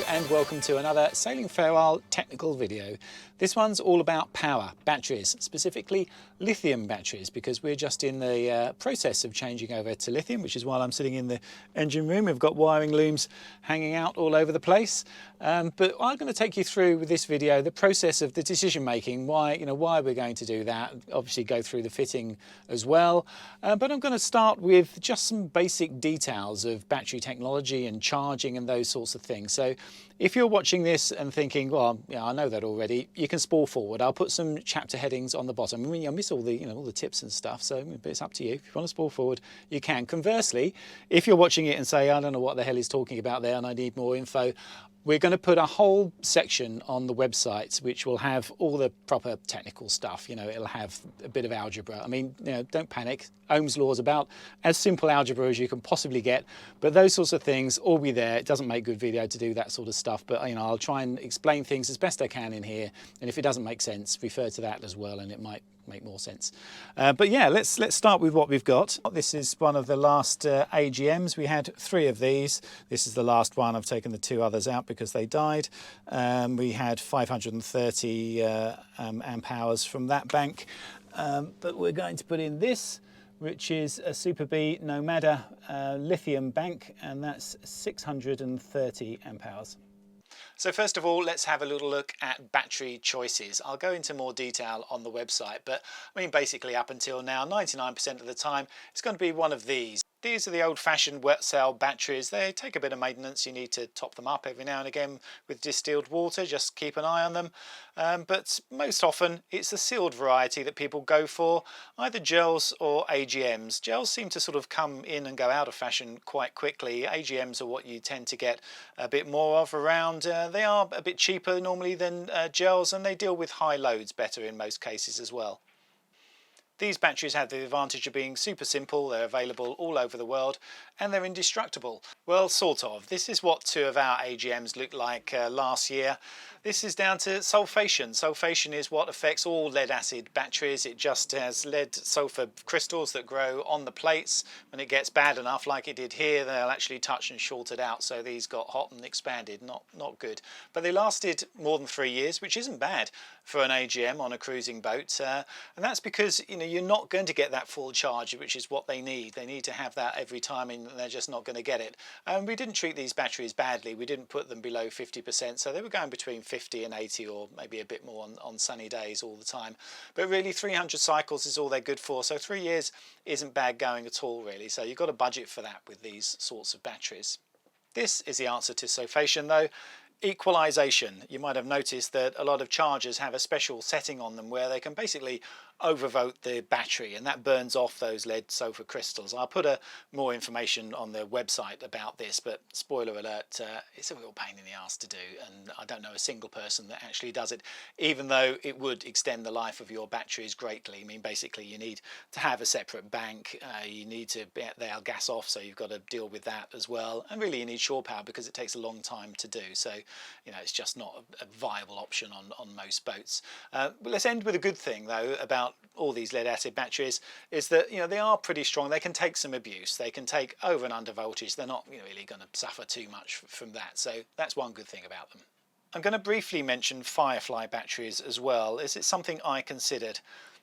and welcome to another Sailing Farewell technical video. This one's all about power, batteries, specifically lithium batteries, because we're just in the process of changing over to lithium, which is why I'm sitting in the engine room. We've got wiring looms hanging out all over the place. But I'm going to take you through with this video the process of the decision making, why we're going to do that, obviously go through the fitting as well. But I'm going to start with just some basic details of battery technology and charging and those sorts of things. So if you're watching this and thinking, well, yeah, I know that already, you can spool forward. I'll put some chapter headings on the bottom. I mean, I miss all the, all the tips and stuff, so but it's up to you. If you want to spool forward, you can. Conversely, if you're watching it and say, I don't know what the hell he's talking about there and I need more info, we're going to put a whole section on the website which will have all the proper technical stuff. It'll have a bit of algebra. I mean, don't panic. Ohm's law is about as simple algebra as you can possibly get, but those sorts of things all be there. It doesn't make good video to do that sort of stuff, but I'll try and explain things as best I can in here, and if it doesn't make sense, refer to that as well, and it might make more sense. But yeah, let's start with what we've got. This is one of the last AGMs. We had 3 of these. This is the last one. I've taken the 2 others out because they died. We had 530 amp hours from that bank, but we're going to put in this, which is a Super B Nomada lithium bank, and that's 630 amp hours. So first of all, let's have a little look at battery choices. I'll go into more detail on the website, but I mean, basically up until now, 99% of the time, it's going to be one of these. These are the old-fashioned wet cell batteries. They take a bit of maintenance. You need to top them up every now and again with distilled water. Just keep an eye on them. But most often it's the sealed variety that people go for, either gels or AGMs. Gels seem to sort of come in and go out of fashion quite quickly. AGMs are what you tend to get a bit more of around. They are a bit cheaper normally than gels, and they deal with high loads better in most cases as well. These batteries have the advantage of being super simple. They're available all over the world and they're indestructible. Well, sort of. This is what 2 of our AGMs looked like last year. This is down to sulfation. Sulfation is what affects all lead acid batteries. It just has lead sulfur crystals that grow on the plates. When it gets bad enough, like it did here, they'll actually touch and short it out. So these got hot and expanded. Not good. But they lasted more than 3 years, which isn't bad for an AGM on a cruising boat. And that's because you're not going to get that full charge, which is what they need. They need to have that every time, and they're just not going to get it. And we didn't treat these batteries badly. We didn't put them below 50%, so they were going between 50 and 80, or maybe a bit more on sunny days all the time. But really 300 cycles is all they're good for, so 3 years isn't bad going at all really. So you've got to budget for that with these sorts of batteries. This is the answer to sulfation though. Equalization. You might have noticed that a lot of chargers have a special setting on them where they can basically overvolt the battery, and that burns off those lead sulfur crystals. I'll put more information on the website about this, but spoiler alert, it's a real pain in the ass to do, and I don't know a single person that actually does it, even though it would extend the life of your batteries greatly. I mean, basically you need to have a separate bank, you need to they'll gas off, so you've got to deal with that as well, and really you need shore power because it takes a long time to do. So it's just not a viable option on most boats. But let's end with a good thing though about all these lead acid batteries, is that they are pretty strong. They can take some abuse. They can take over and under voltage. They're not really going to suffer too much from that. So that's one good thing about them. I'm going to briefly mention Firefly batteries as well, as it's something I considered.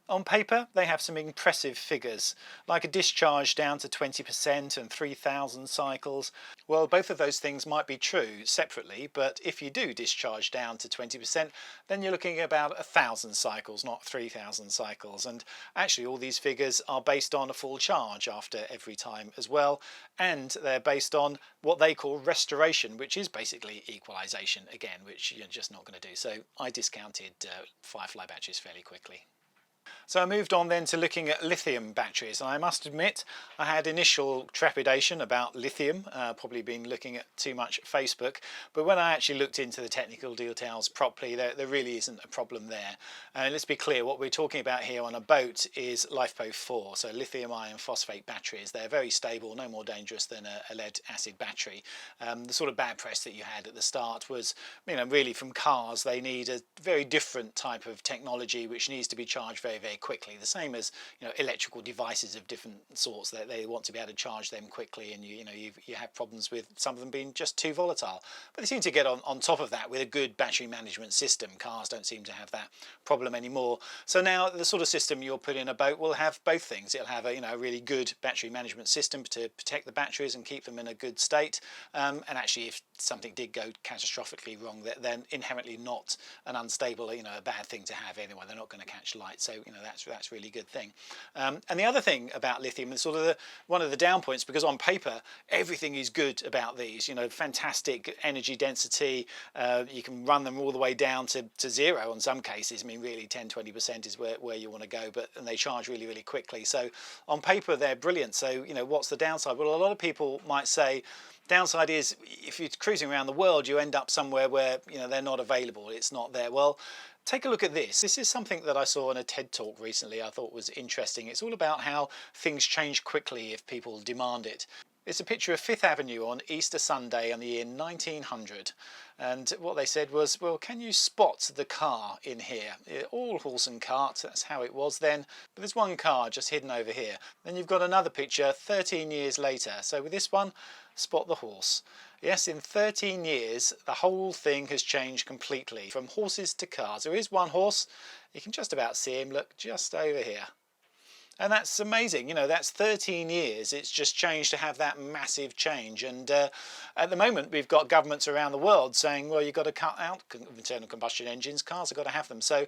On paper, they have some impressive figures, like a discharge down to 20% and 3,000 cycles. Well, both of those things might be true separately, but if you do discharge down to 20%, then you're looking at about 1,000 cycles, not 3,000 cycles. And actually, all these figures are based on a full charge after every time as well, and they're based on what they call restoration, which is basically equalization again, which you're just not going to do. So I discounted Firefly batteries fairly quickly. So I moved on then to looking at lithium batteries, and I must admit I had initial trepidation about lithium, probably been looking at too much Facebook, but when I actually looked into the technical details properly, there really isn't a problem there. Let's be clear, what we're talking about here on a boat is LiFePO4, so lithium iron phosphate batteries. They're very stable, no more dangerous than a lead acid battery. The sort of bad press that you had at the start was, really from cars. They need a very different type of technology which needs to be charged very very, very quickly. The same as, you know, electrical devices of different sorts, that they want to be able to charge them quickly, and you have problems with some of them being just too volatile. But they seem to get on top of that with a good battery management system. Cars don't seem to have that problem anymore. So now the sort of system you'll put in a boat will have both things. It'll have a really good battery management system to protect the batteries and keep them in a good state. And actually, if something did go catastrophically wrong, then inherently not an unstable, a bad thing to have anyway. They're not going to catch light, so that's really good thing. And the other thing about lithium is sort of one of the down points, because on paper everything is good about these. Fantastic energy density. You can run them all the way down to zero in some cases. I mean, really 10-20% is where you want to go, and they charge really, really quickly. So on paper they're brilliant. So what's the downside? Well, a lot of people might say downside is if you're cruising around the world, you end up somewhere where they're not available, it's not there. Well, take a look at this. This is something that I saw in a TED talk recently I thought was interesting. It's all about how things change quickly if people demand it. It's a picture of Fifth Avenue on Easter Sunday in the year 1900. And what they said was, well, can you spot the car in here? All horse and cart, that's how it was then. But there's one car just hidden over here. Then you've got another picture 13 years later. So with this one, spot the horse. Yes, in 13 years, the whole thing has changed completely, from horses to cars. There is one horse, you can just about see him, look, just over here. And that's amazing, that's 13 years. It's just changed to have that massive change. And at the moment, we've got governments around the world saying, well, you've got to cut out internal combustion engines, cars have got to have them. So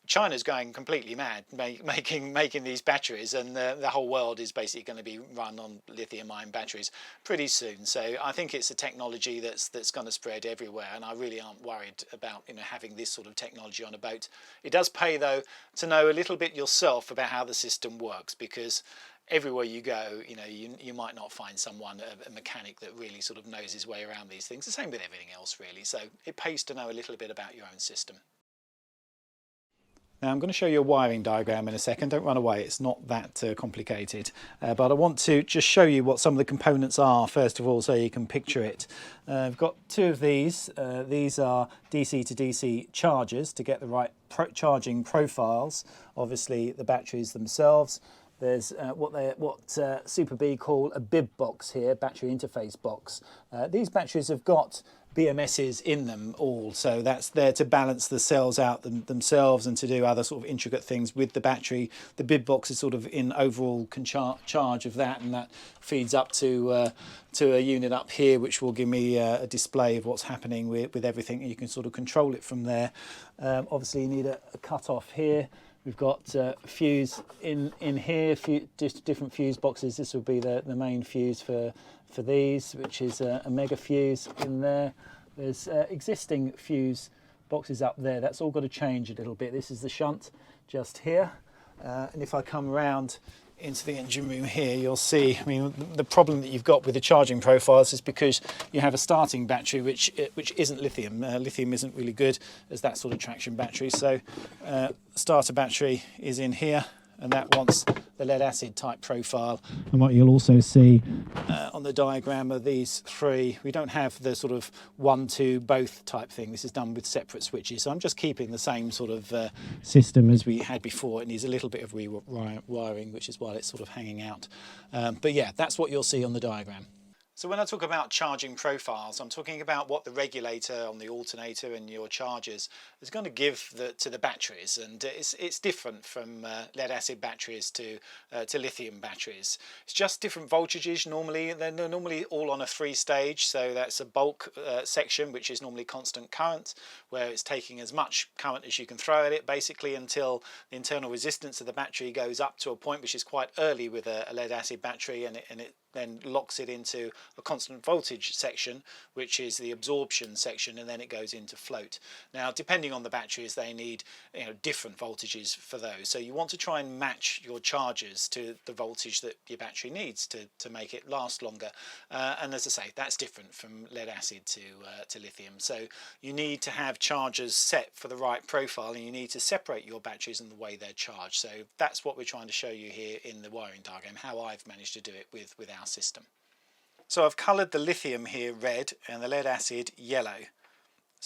China's going completely mad making these batteries, and the whole world is basically going to be run on lithium-ion batteries pretty soon. So I think it's a technology that's going to spread everywhere, and I really aren't worried about having this sort of technology on a boat. It does pay though to know a little bit yourself about how the system works, because everywhere you go, you might not find someone, a mechanic, that really sort of knows his way around these things. The same with everything else, really. So it pays to know a little bit about your own system. Now I'm going to show you a wiring diagram in a second. Don't run away, it's not that complicated. But I want to just show you what some of the components are first of all, so you can picture it. I've got two of these. These are DC to DC chargers to get the right charging profiles. Obviously the batteries themselves. There's what Super B call a bib box here, battery interface box. These batteries have got BMSs in them all, so that's there to balance the cells out themselves and to do other sort of intricate things with the battery. The bib box is sort of in overall charge of that, and that feeds up to a unit up here, which will give me a display of what's happening with everything, and you can sort of control it from there. Obviously you need a cut off here. We've got fuse in here, different fuse boxes. This will be the main fuse for these, which is a mega fuse in there. There's existing fuse boxes up there. That's all got to change a little bit. This is the shunt just here. And if I come around into the engine room here, you'll see, I mean, the problem that you've got with the charging profiles is because you have a starting battery which isn't lithium. Lithium isn't really good as that sort of traction battery. So starter battery is in here, and that wants the lead acid type profile. And what you'll also see on the diagram of these three, we don't have the sort of 1, 2, both type thing. This is done with separate switches. So I'm just keeping the same sort of system as we had before. It needs a little bit of rewiring, which is why it's sort of hanging out. But yeah, that's what you'll see on the diagram. So when I talk about charging profiles, I'm talking about what the regulator on the alternator and your chargers is going to give to the batteries, and it's different from lead acid batteries to lithium batteries. It's just different voltages. Normally they're normally all on a 3-stage, so that's a bulk section, which is normally constant current, where it's taking as much current as you can throw at it, basically, until the internal resistance of the battery goes up to a point which is quite early with a lead acid battery, and it then locks it into a constant voltage section, which is the absorption section, and then it goes into float. Now, depending on the batteries, they need different voltages for those. So you want to try and match your chargers to the voltage that your battery needs to make it last longer. And as I say, that's different from lead acid to lithium. So you need to have chargers set for the right profile, and you need to separate your batteries in the way they're charged. So that's what we're trying to show you here in the wiring diagram, how I've managed to do it with our system. So I've coloured the lithium here red and the lead acid yellow.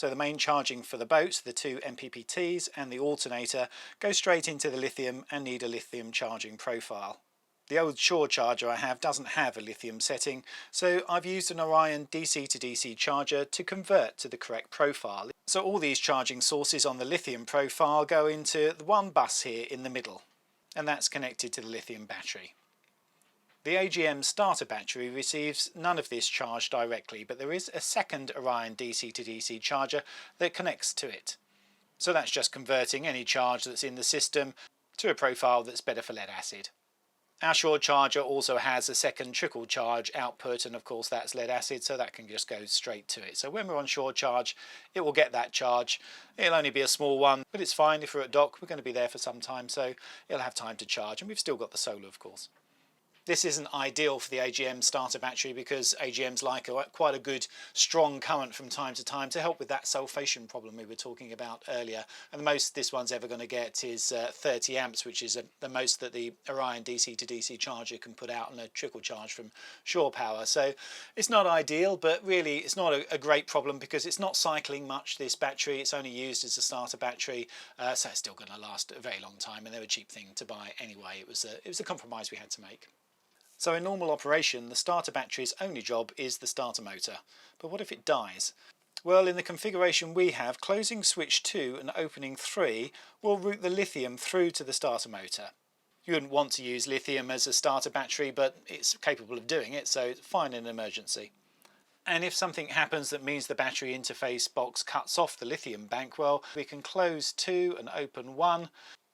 So the main charging for the boat, the two MPPTs and the alternator, go straight into the lithium and need a lithium charging profile. The old shore charger I have doesn't have a lithium setting, so I've used an Orion DC to DC charger to convert to the correct profile. So all these charging sources on the lithium profile go into the one bus here in the middle, and that's connected to the lithium battery. The AGM starter battery receives none of this charge directly, but there is a second Orion DC to DC charger that connects to it. So that's just converting any charge that's in the system to a profile that's better for lead acid. Our shore charger also has a second trickle charge output, and of course that's lead acid, so that can just go straight to it. So when we're on shore charge, it will get that charge. It'll only be a small one, but it's fine. If we're at dock, we're going to be there for some time, so it'll have time to charge, and we've still got the solar, of course. This isn't ideal for the AGM starter battery because AGMs like quite a good strong current from time to time to help with that sulfation problem we were talking about earlier. And the most this one's ever going to get is 30 amps, which is the most that the Orion DC to DC charger can put out on a trickle charge from shore power. So it's not ideal, but really it's not a great problem because it's not cycling much, this battery. It's only used as a starter battery, so it's still going to last a very long time, and they're a cheap thing to buy anyway. It was a compromise we had to make. So in normal operation, the starter battery's only job is the starter motor. But what if it dies? Well, in the configuration we have, closing switch 2 and opening 3 will route the lithium through to the starter motor. You wouldn't want to use lithium as a starter battery, but it's capable of doing it, so it's fine in an emergency. And if something happens that means the battery interface box cuts off the lithium bank, well, we can close 2 and open 1,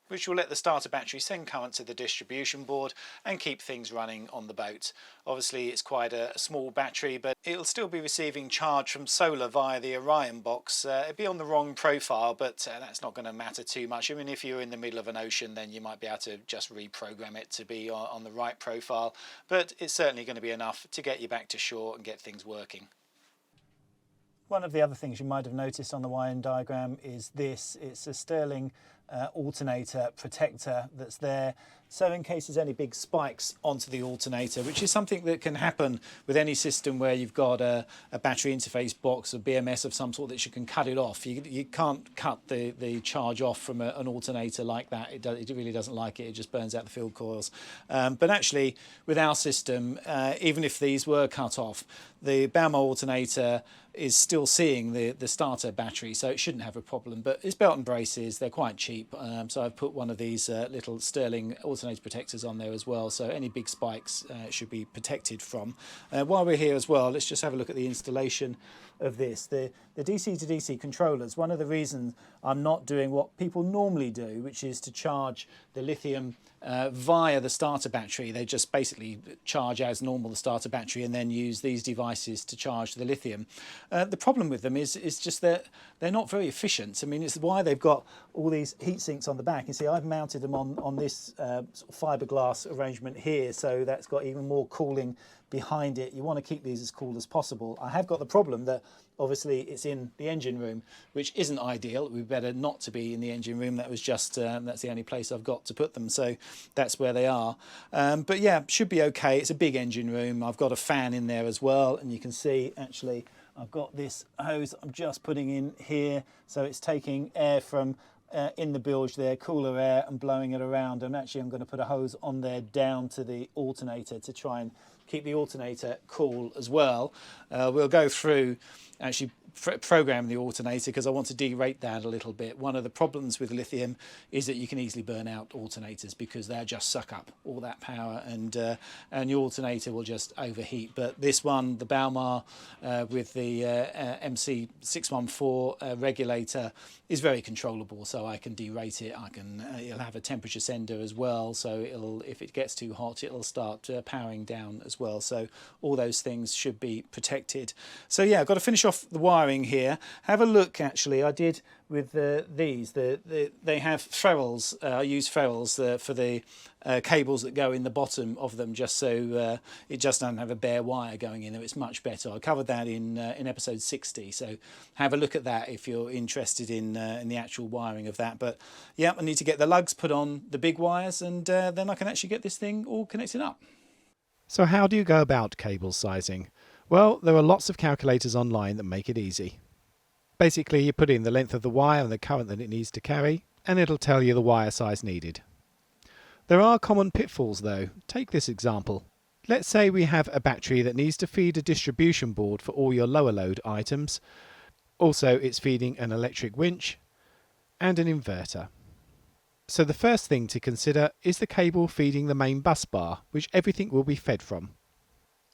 which will let the starter battery send current to the distribution board and keep things running on the boat. Obviously it's quite a small battery, but it'll still be receiving charge from solar via the Orion box. It'll be on the wrong profile, but that's not going to matter too much. I mean, if you're in the middle of an ocean, then you might be able to just reprogram it to be on the right profile, but it's certainly going to be enough to get you back to shore and get things working. One of the other things you might have noticed on the wiring diagram is this. It's a Sterling alternator protector that's there, so in case there's any big spikes onto the alternator, which is something that can happen with any system where you've got a battery interface box, a BMS of some sort that you can cut it off. You can't cut the charge off from an alternator like that. It really doesn't like it. It just burns out the field coils. But actually with our system, even if these were cut off, the Bauma alternator is still seeing the starter battery, so it shouldn't have a problem. But it's belt and braces, they're quite cheap, so I've put one of these little Sterling alternator protectors on there as well, so any big spikes should be protected from. While we're here as well, let's just have a look at the installation of this. The DC to DC controllers, one of the reasons I'm not doing what people normally do, which is to charge the lithium via the starter battery. They just basically charge as normal the starter battery and then use these devices to charge the lithium. The problem with them is just that they're not very efficient. I mean, it's why they've got all these heat sinks on the back. You see, I've mounted them on this sort of fiberglass arrangement here, so that's got even more cooling behind it. You want to keep these as cool as possible. I have got the problem that obviously it's in the engine room, which isn't ideal. It would be better not to be in the engine room. That was just that's the only place I've got to put them, so that's where they are. But yeah, should be okay. It's a big engine room. I've got a fan in there as well, and you can see actually I've got this hose I'm just putting in here, so it's taking air from in the bilge there, cooler air, and blowing it around. And actually I'm going to put a hose on there down to the alternator to try and keep the alternator cool as well. We'll go through actually program the alternator because I want to derate that a little bit. One of the problems with lithium is that you can easily burn out alternators because they just suck up all that power, and your alternator will just overheat. But this one, the Bauma with the MC614 regulator, is very controllable, so I can derate it. It'll have a temperature sender as well, so if it gets too hot, it'll start powering down as well. So all those things should be protected. So yeah, I've got to finish off the wiring here. Have a look, actually, I did with these. They have ferrules. I use ferrules for the cables that go in the bottom of them, just so it just doesn't have a bare wire going in there. It's much better. I covered that in episode 60, so have a look at that if you're interested in the actual wiring of that. But yeah, I need to get the lugs put on the big wires, and then I can actually get this thing all connected up. So how do you go about cable sizing? Well, there are lots of calculators online that make it easy. Basically, you put in the length of the wire and the current that it needs to carry, and it'll tell you the wire size needed. There are common pitfalls though. Take this example. Let's say we have a battery that needs to feed a distribution board for all your lower load items. Also, it's feeding an electric winch and an inverter. So the first thing to consider is the cable feeding the main bus bar, which everything will be fed from.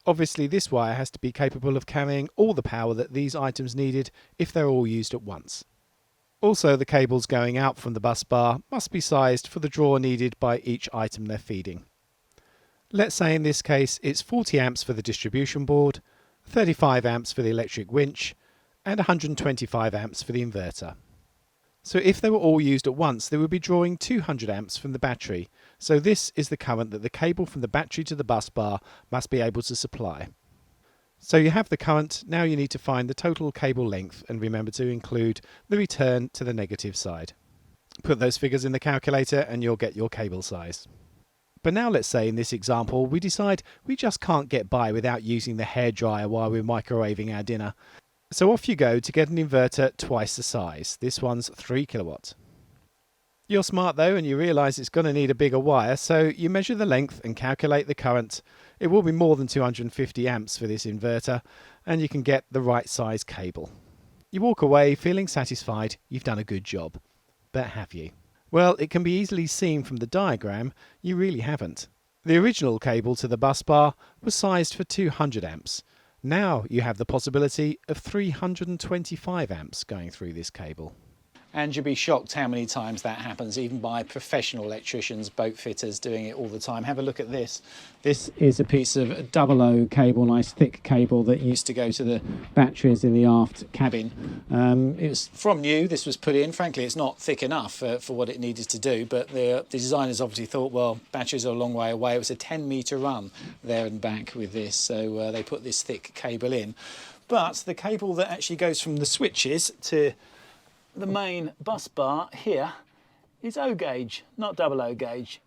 Obviously, this wire has to be capable of carrying all the power that these items needed if they're all used at once. Also, the cables going out from the bus bar must be sized for the draw needed by each item they're feeding. Let's say in this case it's 40 amps for the distribution board, 35 amps for the electric winch, and 125 amps for the inverter. So if they were all used at once, they would be drawing 200 amps from the battery. So this is the current that the cable from the battery to the bus bar must be able to supply. So you have the current, now you need to find the total cable length and remember to include the return to the negative side. Put those figures in the calculator and you'll get your cable size. But now let's say in this example we decide we just can't get by without using the hairdryer while we're microwaving our dinner. So off you go to get an inverter twice the size. This one's 3 kilowatt. You're smart though and you realise it's going to need a bigger wire, so you measure the length and calculate the current. It will be more than 250 amps for this inverter and you can get the right size cable. You walk away feeling satisfied you've done a good job. But have you? Well, it can be easily seen from the diagram you really haven't. The original cable to the bus bar was sized for 200 amps. Now you have the possibility of 325 amps going through this cable. And you'll be shocked how many times that happens, even by professional electricians, boat fitters doing it all the time. Have a look at this. This is a piece of 00 cable, nice thick cable that used to go to the batteries in the aft cabin. It was from new, this was put in. Frankly, it's not thick enough for what it needed to do, but the designers obviously thought, well, batteries are a long way away. It was a 10-metre run there and back with this, so they put this thick cable in. But the cable that actually goes from the switches to the main bus bar here is O gauge, not 00 gauge.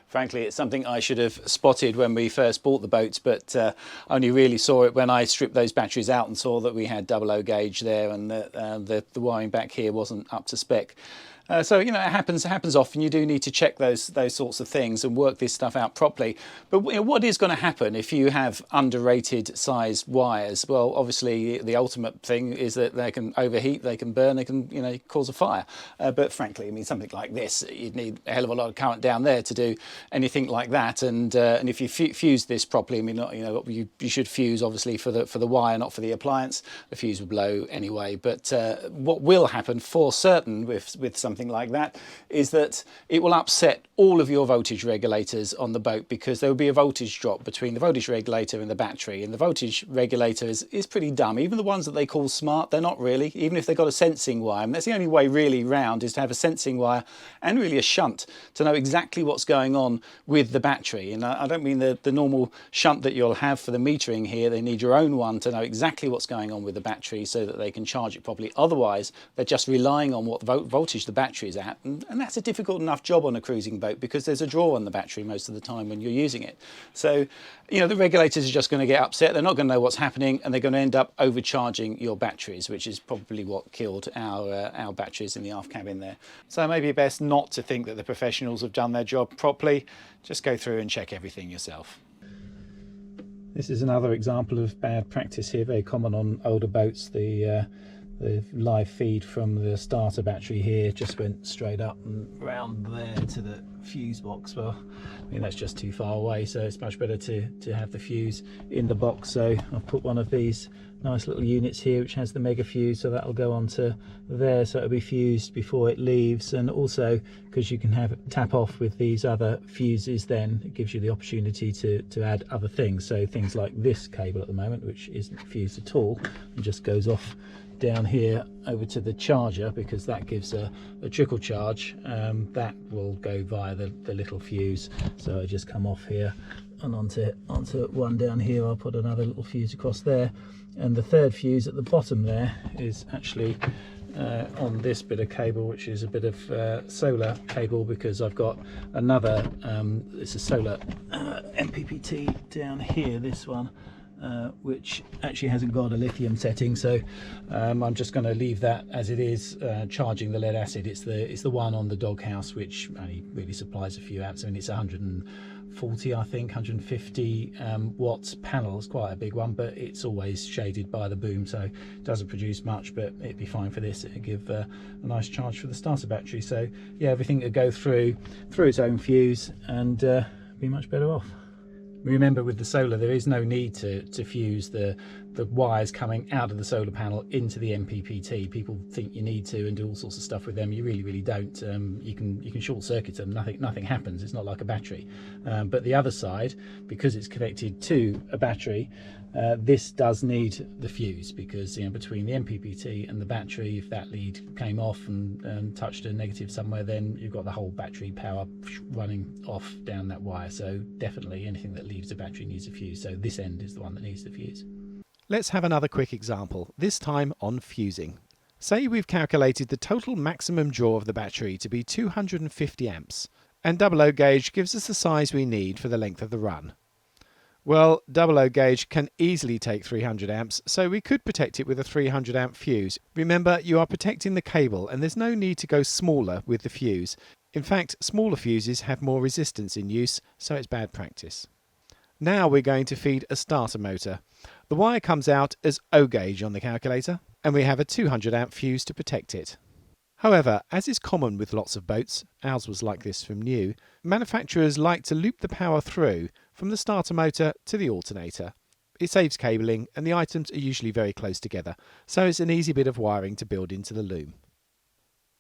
Frankly, it's something I should have spotted when we first bought the boats, but only really saw it when I stripped those batteries out and saw that we had 00 gauge there and the wiring back here wasn't up to spec. So, you know, it happens often. You do need to check those sorts of things and work this stuff out properly. But you know, what is going to happen if you have underrated sized wires? Well, obviously the ultimate thing is that they can overheat, they can burn, they can, you know, cause a fire. But frankly, I mean, something like this, you'd need a hell of a lot of current down there to do anything like that. And if you fuse this properly, I mean, you know, you should fuse obviously for the wire, not for the appliance. The fuse will blow anyway. But what will happen for certain with something like that is that it will upset all of your voltage regulators on the boat, because there will be a voltage drop between the voltage regulator and the battery, and the voltage regulator is pretty dumb. Even the ones that they call smart, they're not really, even if they've got a sensing wire. And that's the only way really round, is to have a sensing wire and really a shunt to know exactly what's going on with the battery. And I don't mean the normal shunt that you'll have for the metering here. They need your own one to know exactly what's going on with the battery so that they can charge it properly. Otherwise, they're just relying on what voltage the battery is at, and that's a difficult enough job on a cruising boat because there's a draw on the battery most of the time when you're using it. So, you know, the regulators are just going to get upset. They're not going to know what's happening, and they're going to end up overcharging your batteries, which is probably what killed our batteries in the aft cabin there. So maybe best not to think that the professionals have done their job properly. Just go through and check everything yourself. This is another example of bad practice here, very common on older boats. The live feed from the starter battery here just went straight up and round there to the fuse box. Well, I mean, that's just too far away, so it's much better to have the fuse in the box. So I've put one of these nice little units here which has the mega fuse, so that'll go onto there, so it'll be fused before it leaves. And also, because you can have it tap off with these other fuses, then it gives you the opportunity to add other things. So things like this cable at the moment, which isn't fused at all, and just goes off down here over to the charger, because that gives a trickle charge. That will go via the little fuse. So I just come off here and onto one down here. I'll put another little fuse across there, and the third fuse at the bottom there is actually on this bit of cable, which is a bit of solar cable, because I've got another it's a solar MPPT down here, this one, which actually hasn't got a lithium setting, so I'm just going to leave that as it is, charging the lead acid. It's the one on the doghouse which only really supplies a few amps. I mean, it's 140, I think, 150 watts panel. It's quite a big one, but it's always shaded by the boom, so it doesn't produce much, but it'd be fine for this. It'd give a nice charge for the starter battery. So yeah, everything would go through its own fuse and be much better off. Remember, with the solar, there is no need to fuse the wires coming out of the solar panel into the MPPT. People think you need to and do all sorts of stuff with them. You really don't. You can short circuit them. Nothing happens. It's not like a battery. But the other side, because it's connected to a battery, this does need the fuse, because between the MPPT and the battery, if that lead came off and touched a negative somewhere, then you've got the whole battery power running off down that wire. So definitely anything that leaves the battery needs a fuse. So this end is the one that needs the fuse. Let's have another quick example, this time on fusing. Say we've calculated the total maximum draw of the battery to be 250 amps, and 00 gauge gives us the size we need for the length of the run. Well, 00 gauge can easily take 300 amps, so we could protect it with a 300 amp fuse. Remember, you are protecting the cable, and there's no need to go smaller with the fuse. In fact, smaller fuses have more resistance in use, so it's bad practice. Now we're going to feed a starter motor. The wire comes out as O gauge on the calculator, and we have a 200 amp fuse to protect it. However, as is common with lots of boats, ours was like this from new, manufacturers like to loop the power through from the starter motor to the alternator. It saves cabling, and the items are usually very close together, so it's an easy bit of wiring to build into the loom.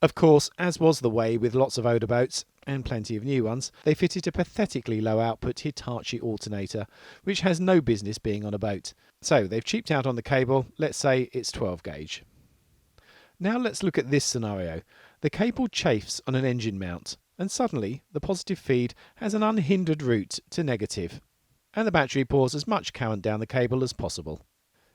Of course, as was the way with lots of older boats, and plenty of new ones, they fitted a pathetically low output Hitachi alternator, which has no business being on a boat. So they've cheaped out on the cable. Let's say it's 12 gauge. Now let's look at this scenario. The cable chafes on an engine mount, and suddenly the positive feed has an unhindered route to negative, and the battery pours as much current down the cable as possible.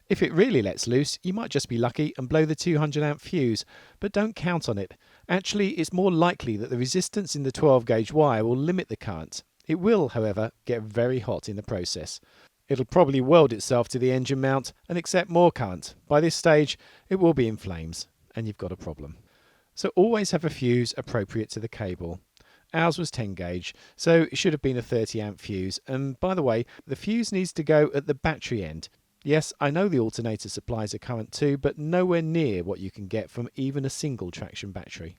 If it really lets loose, you might just be lucky and blow the 200 amp fuse, but don't count on it. Actually, it's more likely that the resistance in the 12 gauge wire will limit the current. It will, however, get very hot in the process. It'll probably weld itself to the engine mount and accept more current. By this stage, it will be in flames, and you've got a problem. So always have a fuse appropriate to the cable. Ours was 10 gauge, so it should have been a 30 amp fuse. And by the way, the fuse needs to go at the battery end. Yes, I know the alternator supplies a current too, but nowhere near what you can get from even a single traction battery.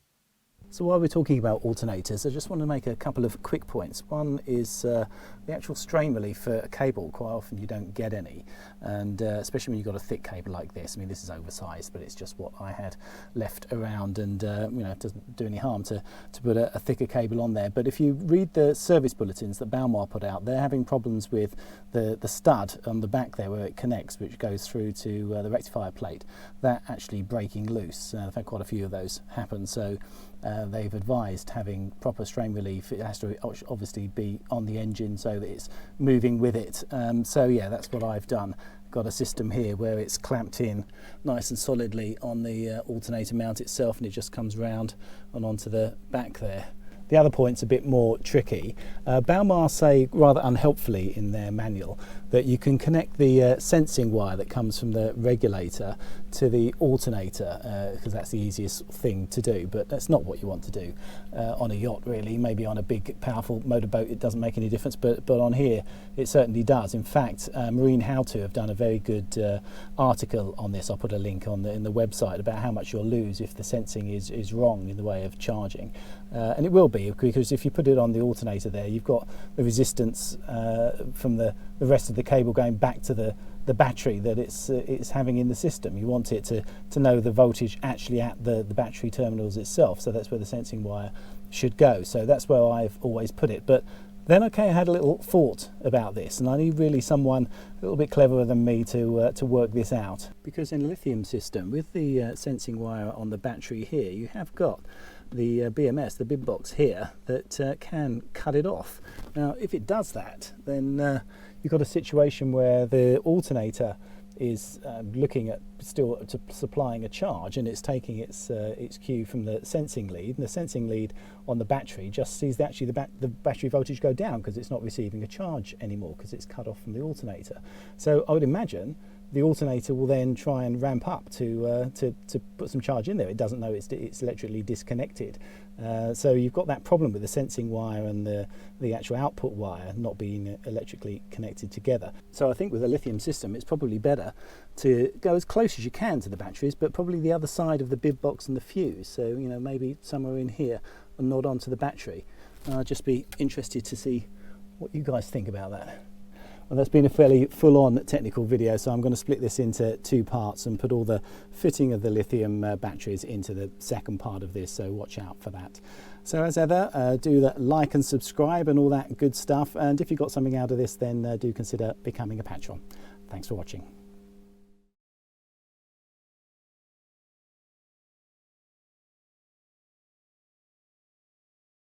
So while we're talking about alternators, I just want to make a couple of quick points. One is the actual strain relief for a cable. Quite often you don't get any, and especially when you've got a thick cable like this. I mean, this is oversized, but it's just what I had left around, and it doesn't do any harm to put a thicker cable on there. But if you read the service bulletins that Balmoir put out, they're having problems with the stud on the back there where it connects, which goes through to the rectifier plate. That actually breaking loose. I've had quite a few of those happen, so they've advised having proper strain relief. It has to obviously be on the engine so that it's moving with it. So yeah, that's what I've done. Got a system here where it's clamped in nice and solidly on the alternator mount itself, and it just comes round and onto the back there. The other point's a bit more tricky. Balmoir say rather unhelpfully in their manual that you can connect the sensing wire that comes from the regulator to the alternator, because that's the easiest thing to do, but that's not what you want to do on a yacht really. Maybe on a big powerful motorboat it doesn't make any difference, but on here it certainly does. In fact, Marine How To have done a very good article on this. I'll put a link on in the website about how much you'll lose if the sensing is wrong in the way of charging. And it will be, because if you put it on the alternator there, you've got the resistance from the rest of the cable going back to the battery that it's having in the system. You want it to know the voltage actually at the battery terminals itself, so that's where the sensing wire should go. So that's where I've always put it. But then I had a little thought about this, and I need really someone a little bit cleverer than me to work this out. Because in a lithium system, with the sensing wire on the battery here, you have got the BMS, the bib box here, that can cut it off. Now, if it does that, then you've got a situation where the alternator is looking at still supplying a charge, and it's taking its cue from the sensing lead, and the sensing lead on the battery just sees that actually the battery voltage go down because it's not receiving a charge anymore because it's cut off from the alternator. So I would imagine the alternator will then try and ramp up to put some charge in there. It doesn't know it's electrically disconnected. So you've got that problem with the sensing wire and the actual output wire not being electrically connected together. So I think with a lithium system, it's probably better to go as close as you can to the batteries, but probably the other side of the bib box and the fuse. So, you know, maybe somewhere in here and not onto the battery. I'll just be interested to see what you guys think about that. Well, that's been a fairly full-on technical video, so I'm going to split this into two parts and put all the fitting of the lithium batteries into the second part of this, so watch out for that. So as ever, do that, like and subscribe and all that good stuff, and if you got something out of this, then do consider becoming a patron. Thanks for watching.